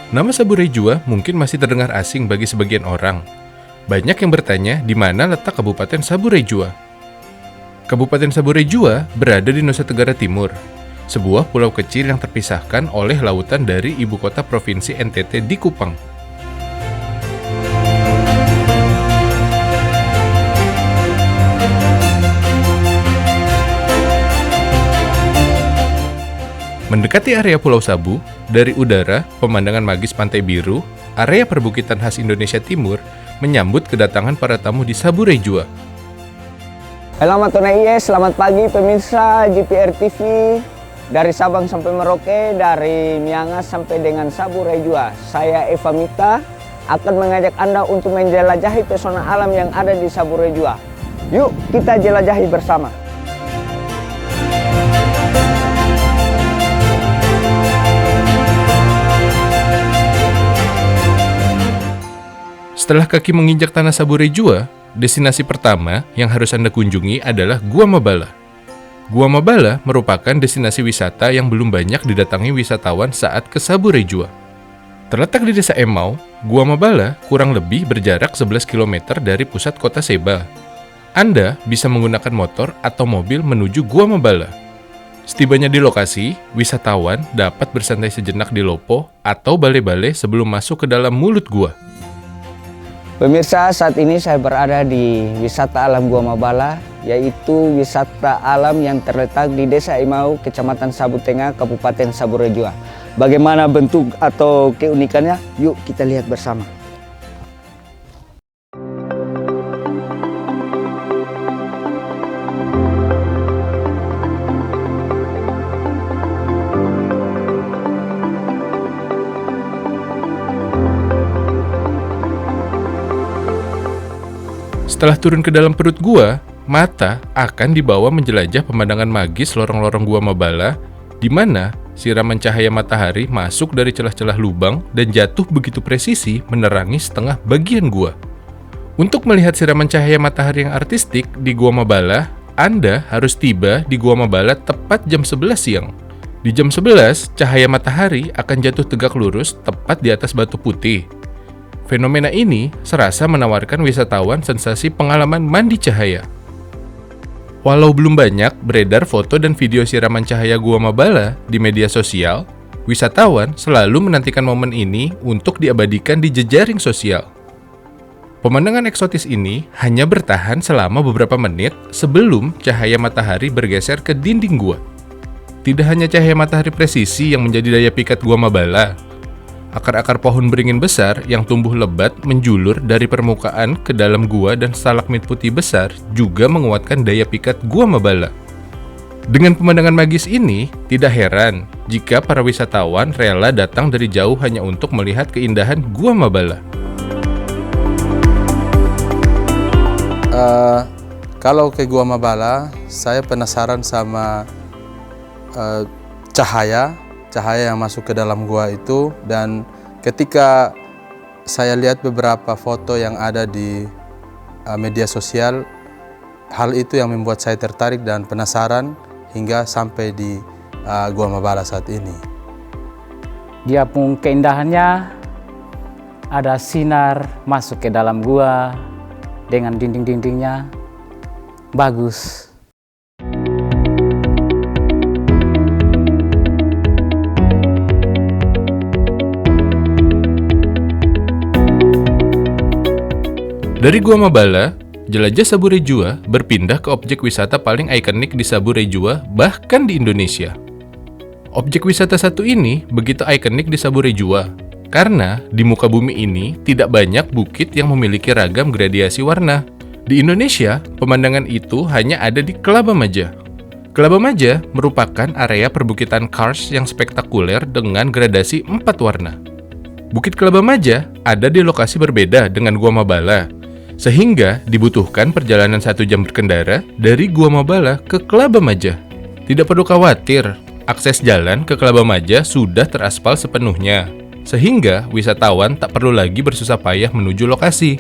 Nama Saburai Jua mungkin masih terdengar asing bagi sebagian orang. Banyak yang bertanya di mana letak Kabupaten Saburai Jua. Kabupaten Saburai Jua berada di Nusa Tenggara Timur, sebuah pulau kecil yang terpisahkan oleh lautan dari ibu kota provinsi NTT di Kupang. Mendekati area Pulau Sabu, dari udara, pemandangan magis pantai biru, area perbukitan khas Indonesia Timur, menyambut kedatangan para tamu di Saburai Jua. Selamat selamat pagi pemirsa GPR TV. Dari Sabang sampai Merauke, dari Miangas sampai dengan Saburai Jua. Saya Eva Mita akan mengajak Anda untuk menjelajahi pesona alam yang ada di Saburai Jua. Yuk kita jelajahi bersama. Setelah kaki menginjak tanah Saburai Jua, destinasi pertama yang harus Anda kunjungi adalah Gua Mabala. Gua Mabala merupakan destinasi wisata yang belum banyak didatangi wisatawan saat ke Saburai Jua. Terletak di Desa Emau, Gua Mabala kurang lebih berjarak 11 km dari pusat kota Seba. Anda bisa menggunakan motor atau mobil menuju Gua Mabala. Setibanya di lokasi, wisatawan dapat bersantai sejenak di lopo atau bale-bale sebelum masuk ke dalam mulut gua. Pemirsa, saat ini saya berada di wisata alam Gua Mabala, yaitu wisata alam yang terletak di Desa Emau, Kecamatan Sabu Tengah, Kabupaten Saburai Jua. Bagaimana bentuk atau keunikannya? Yuk kita lihat bersama. Setelah turun ke dalam perut gua, mata akan dibawa menjelajah pemandangan magis lorong-lorong Gua Mabala, di mana siraman cahaya matahari masuk dari celah-celah lubang dan jatuh begitu presisi menerangi setengah bagian gua. Untuk melihat siraman cahaya matahari yang artistik di Gua Mabala, Anda harus tiba di Gua Mabala tepat jam 11 siang. Di jam 11, cahaya matahari akan jatuh tegak lurus tepat di atas batu putih. Fenomena ini serasa menawarkan wisatawan sensasi pengalaman mandi cahaya. Walau belum banyak beredar foto dan video siraman cahaya Gua Mabala di media sosial, wisatawan selalu menantikan momen ini untuk diabadikan di jejaring sosial. Pemandangan eksotis ini hanya bertahan selama beberapa menit sebelum cahaya matahari bergeser ke dinding gua. Tidak hanya cahaya matahari presisi yang menjadi daya pikat Gua Mabala, akar-akar pohon beringin besar yang tumbuh lebat menjulur dari permukaan ke dalam gua dan stalagmit putih besar juga menguatkan daya pikat Gua Mabala. Dengan pemandangan magis ini, tidak heran jika para wisatawan rela datang dari jauh hanya untuk melihat keindahan Gua Mabala. Kalau ke Gua Mabala, saya penasaran sama cahaya yang masuk ke dalam gua itu, dan ketika saya lihat beberapa foto yang ada di media sosial, hal itu yang membuat saya tertarik dan penasaran hingga sampai di Gua Mabala saat ini. Dia pun keindahannya, ada sinar masuk ke dalam gua dengan dinding-dindingnya bagus. Dari Gua Mabala, jelajah Saburai Jua berpindah ke objek wisata paling ikonik di Saburai Jua, bahkan di Indonesia. Objek wisata satu ini begitu ikonik di Saburai Jua, karena di muka bumi ini tidak banyak bukit yang memiliki ragam gradiasi warna. Di Indonesia, pemandangan itu hanya ada di Kelabamaja. Kelabamaja merupakan area perbukitan kars yang spektakuler dengan gradasi 4 warna. Bukit Kelabamaja ada di lokasi berbeda dengan Gua Mabala, sehingga dibutuhkan perjalanan 1 jam berkendara dari Gua Mabala ke Kelabamaja. Tidak perlu khawatir, akses jalan ke Kelabamaja sudah teraspal sepenuhnya, sehingga wisatawan tak perlu lagi bersusah payah menuju lokasi.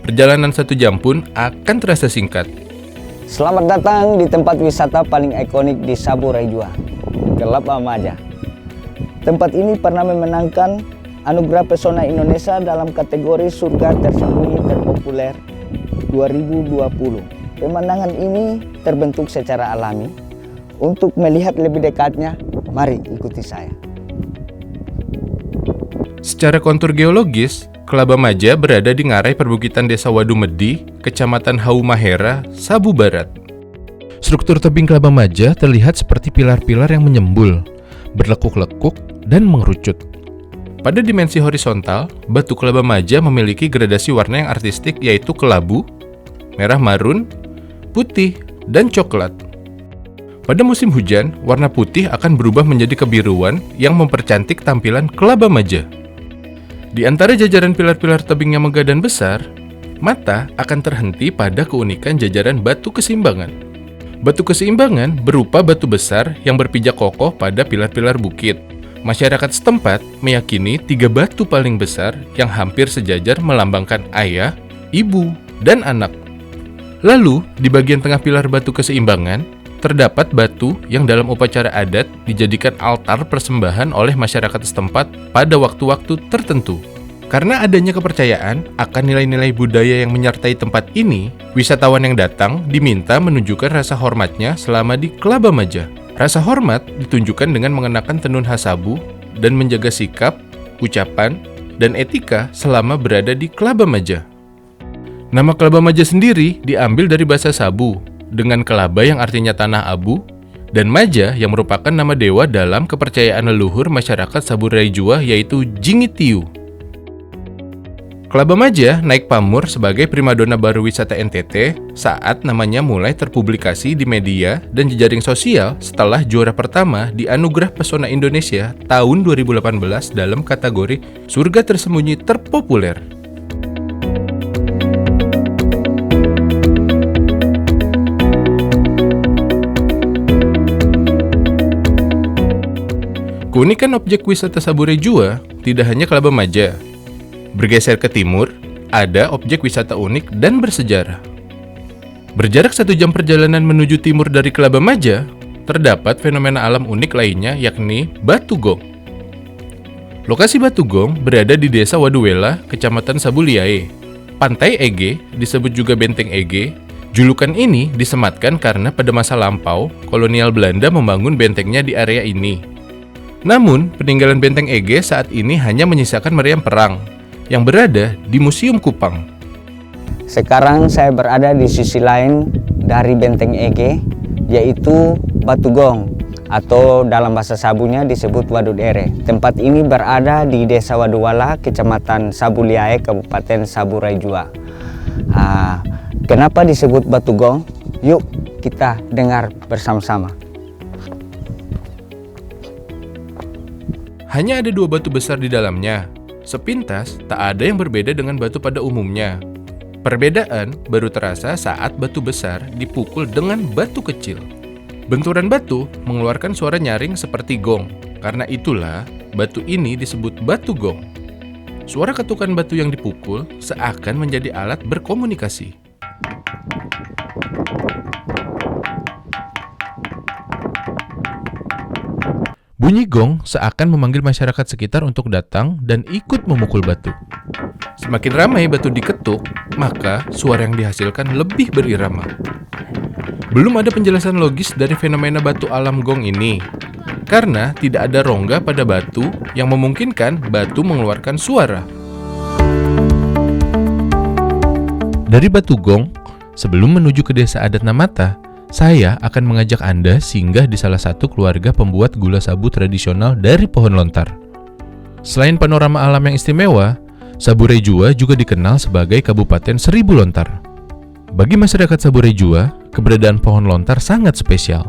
Perjalanan 1 jam pun akan terasa singkat. Selamat datang di tempat wisata paling ikonik di Saburai Jua, Kelabamaja. Tempat ini pernah memenangkan Anugerah Pesona Indonesia dalam kategori Surga Tersembunyi Terpopuler 2020. Pemandangan ini terbentuk secara alami. Untuk melihat lebih dekatnya, mari ikuti saya. Secara kontur geologis, Kelaba Maja berada di ngarai perbukitan Desa Wadumedi, Kecamatan Haumahera, Sabu Barat. Struktur tebing Kelaba Maja terlihat seperti pilar-pilar yang menyembul, berlekuk-lekuk, dan mengerucut. Pada dimensi horizontal, batu Kelaba Maja memiliki gradasi warna yang artistik yaitu kelabu, merah marun, putih, dan coklat. Pada musim hujan, warna putih akan berubah menjadi kebiruan yang mempercantik tampilan Kelaba Maja. Di antara jajaran pilar-pilar tebing yang megah dan besar, mata akan terhenti pada keunikan jajaran batu keseimbangan. Batu keseimbangan berupa batu besar yang berpijak kokoh pada pilar-pilar bukit. Masyarakat setempat meyakini 3 batu paling besar yang hampir sejajar melambangkan ayah, ibu, dan anak. Lalu, di bagian tengah pilar batu keseimbangan, terdapat batu yang dalam upacara adat dijadikan altar persembahan oleh masyarakat setempat pada waktu-waktu tertentu. Karena adanya kepercayaan akan nilai-nilai budaya yang menyertai tempat ini, wisatawan yang datang diminta menunjukkan rasa hormatnya selama di Kelaba Maja. Rasa hormat ditunjukkan dengan mengenakan tenun khas Sabu dan menjaga sikap, ucapan, dan etika selama berada di Kelaba Maja. Nama Kelaba Maja sendiri diambil dari bahasa Sabu, dengan kelaba yang artinya tanah abu, dan Maja yang merupakan nama dewa dalam kepercayaan leluhur masyarakat Sabu Raijua yaitu Jingitiu. Kelaba Maja naik pamor sebagai primadona baru wisata NTT saat namanya mulai terpublikasi di media dan jejaring sosial setelah juara pertama di Anugerah Pesona Indonesia tahun 2018 dalam kategori Surga Tersembunyi Terpopuler. Keunikan objek wisata Sabu Raijua tidak hanya Kelaba Maja. Bergeser ke timur, ada objek wisata unik dan bersejarah. Berjarak 1 jam perjalanan menuju timur dari Kelaba Maja, terdapat fenomena alam unik lainnya yakni Batu Gong. Lokasi Batu Gong berada di Desa Waduwela, Kecamatan Sabu Liae. Pantai Ege, disebut juga Benteng Ege. Julukan ini disematkan karena pada masa lampau, kolonial Belanda membangun bentengnya di area ini. Namun, peninggalan Benteng Ege saat ini hanya menyisakan meriam perang yang berada di Museum Kupang. Sekarang saya berada di sisi lain dari Benteng Ege, yaitu Batu Gong, atau dalam bahasa Sabunya disebut Waduk Dere. Tempat ini berada di Desa Waduwala, Kecamatan Sabu Liae, Kabupaten Sabu Raijua. Kenapa disebut Batu Gong? Yuk kita dengar bersama-sama. Hanya ada 2 batu besar di dalamnya. Sepintas, tak ada yang berbeda dengan batu pada umumnya. Perbedaan baru terasa saat batu besar dipukul dengan batu kecil. Benturan batu mengeluarkan suara nyaring seperti gong. Karena itulah, batu ini disebut batu gong. Suara ketukan batu yang dipukul seakan menjadi alat berkomunikasi. Bunyi gong seakan memanggil masyarakat sekitar untuk datang dan ikut memukul batu. Semakin ramai batu diketuk, maka suara yang dihasilkan lebih berirama. Belum ada penjelasan logis dari fenomena batu alam gong ini, karena tidak ada rongga pada batu yang memungkinkan batu mengeluarkan suara. Dari Batu Gong, sebelum menuju ke desa adat Namata, saya akan mengajak Anda singgah di salah satu keluarga pembuat gula sabu tradisional dari pohon lontar. Selain panorama alam yang istimewa, Sabu Raijua juga dikenal sebagai Kabupaten Seribu Lontar. Bagi masyarakat Sabu Raijua, keberadaan pohon lontar sangat spesial.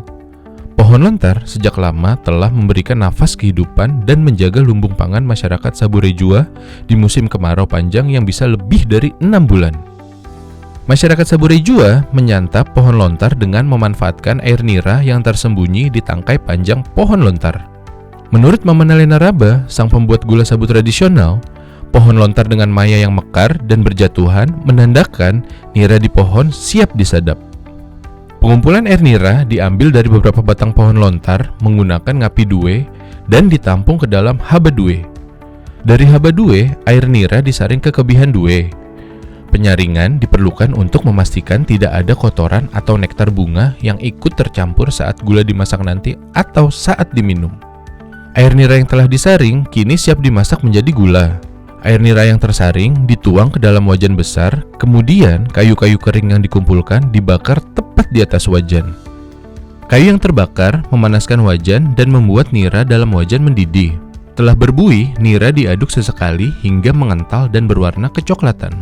Pohon lontar sejak lama telah memberikan nafas kehidupan dan menjaga lumbung pangan masyarakat Sabu Raijua di musim kemarau panjang yang bisa lebih dari 6 bulan. Masyarakat Sabu Raijua menyantap pohon lontar dengan memanfaatkan air nira yang tersembunyi di tangkai panjang pohon lontar. Menurut Mama Nalena Raba, sang pembuat gula sabu tradisional, pohon lontar dengan maya yang mekar dan berjatuhan menandakan nira di pohon siap disadap. Pengumpulan air nira diambil dari beberapa batang pohon lontar menggunakan ngapi due dan ditampung ke dalam haba due. Dari haba due, air nira disaring ke kebihan due. Penyaringan diperlukan untuk memastikan tidak ada kotoran atau nektar bunga yang ikut tercampur saat gula dimasak nanti atau saat diminum. Air nira yang telah disaring kini siap dimasak menjadi gula. Air nira yang tersaring dituang ke dalam wajan besar, kemudian kayu-kayu kering yang dikumpulkan dibakar tepat di atas wajan. Kayu yang terbakar memanaskan wajan dan membuat nira dalam wajan mendidih. Telah berbuih, nira diaduk sesekali hingga mengental dan berwarna kecoklatan.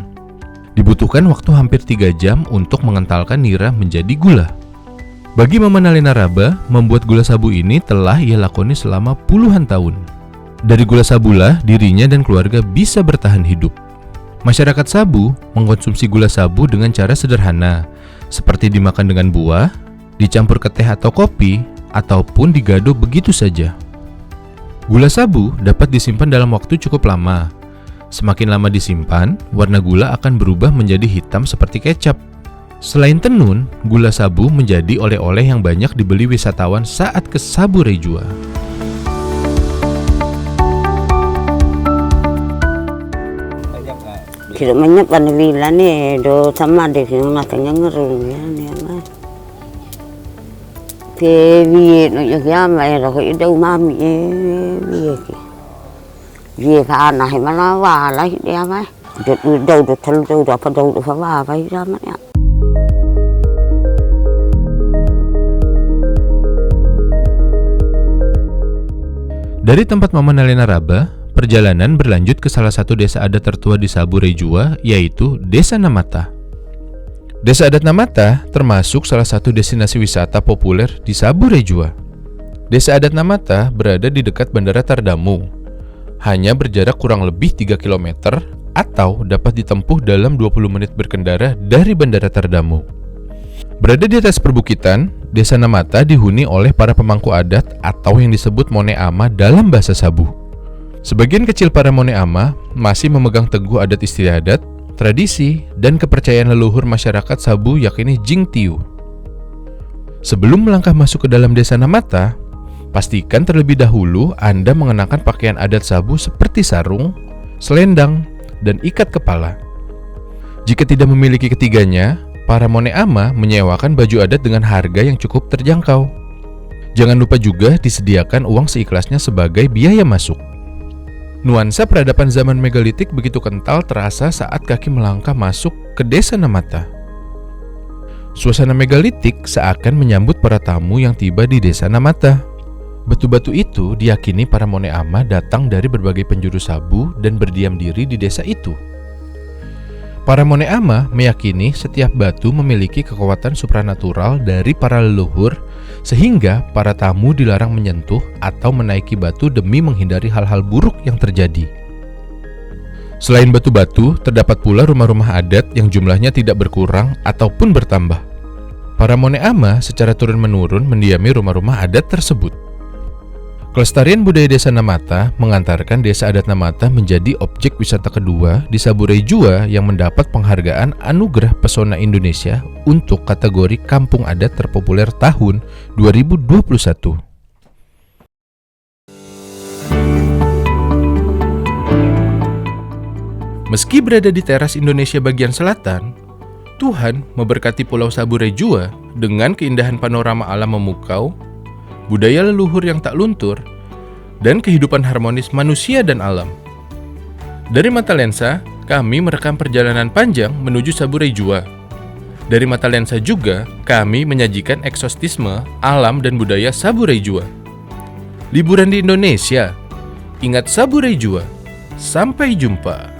Dibutuhkan waktu hampir 3 jam untuk mengentalkan nira menjadi gula. Bagi Mama Nalena Raba, membuat gula sabu ini telah ia lakoni selama puluhan tahun. Dari gula sabulah, dirinya dan keluarga bisa bertahan hidup. Masyarakat Sabu mengkonsumsi gula sabu dengan cara sederhana, seperti dimakan dengan buah, dicampur ke teh atau kopi, ataupun digado begitu saja. Gula sabu dapat disimpan dalam waktu cukup lama. Semakin lama disimpan, warna gula akan berubah menjadi hitam seperti kecap. Selain tenun, gula sabu menjadi oleh-oleh yang banyak dibeli wisatawan saat ke Sabu Rejua. Tidak banyak panwila nih, do sama deh yang nakanya ngerung ya nih mas. Kewi no ya mai rồi cái đâu mà mi vi kì vi pha này mà nó vào lấy đeo mấy đâu được thân đâu được phần đâu được phá vào vậy ra mất ạ. Dari tempat Mama Nalena Raba, perjalanan berlanjut ke salah satu desa adat tertua di Sabu Rejua, yaitu Desa Namata. Desa adat Namata termasuk salah satu destinasi wisata populer di Sabu Rejua. Desa adat Namata berada di dekat Bandara Tardamu. Hanya berjarak kurang lebih 3 km atau dapat ditempuh dalam 20 menit berkendara dari Bandara Tardamu. Berada di atas perbukitan, Desa Namata dihuni oleh para pemangku adat atau yang disebut Mone Ama dalam bahasa Sabu. Sebagian kecil para Mone Ama masih memegang teguh adat istiadat, tradisi, dan kepercayaan leluhur masyarakat Sabu yakni Jing Tiu. Sebelum melangkah masuk ke dalam Desa Namata, pastikan terlebih dahulu Anda mengenakan pakaian adat Sabu seperti sarung, selendang, dan ikat kepala. Jika tidak memiliki ketiganya, para Mone Ama menyewakan baju adat dengan harga yang cukup terjangkau. Jangan lupa juga disediakan uang seikhlasnya sebagai biaya masuk. Nuansa peradaban zaman megalitik begitu kental terasa saat kaki melangkah masuk ke Desa Namata. Suasana megalitik seakan menyambut para tamu yang tiba di Desa Namata. Batu-batu itu diyakini para Mone Ama datang dari berbagai penjuru Sabu dan berdiam diri di desa itu. Para Mone Ama meyakini setiap batu memiliki kekuatan supranatural dari para leluhur, sehingga para tamu dilarang menyentuh atau menaiki batu demi menghindari hal-hal buruk yang terjadi. Selain batu-batu, terdapat pula rumah-rumah adat yang jumlahnya tidak berkurang ataupun bertambah. Para Mone Ama secara turun-menurun mendiami rumah-rumah adat tersebut. Kelestarian budaya Desa Namata mengantarkan Desa Adat Namata menjadi objek wisata kedua di Sabu Rejua yang mendapat penghargaan Anugerah Pesona Indonesia untuk kategori Kampung Adat terpopuler tahun 2021. Meski berada di teras Indonesia bagian selatan, Tuhan memberkati Pulau Sabu Rejua dengan keindahan panorama alam memukau, budaya leluhur yang tak luntur, dan kehidupan harmonis manusia dan alam. Dari Mata Lensa, kami merekam perjalanan panjang menuju Sabu Rejua. Dari Mata Lensa juga, kami menyajikan eksotisme, alam, dan budaya Sabu Rejua. Liburan di Indonesia, ingat Sabu Rejua. Sampai jumpa.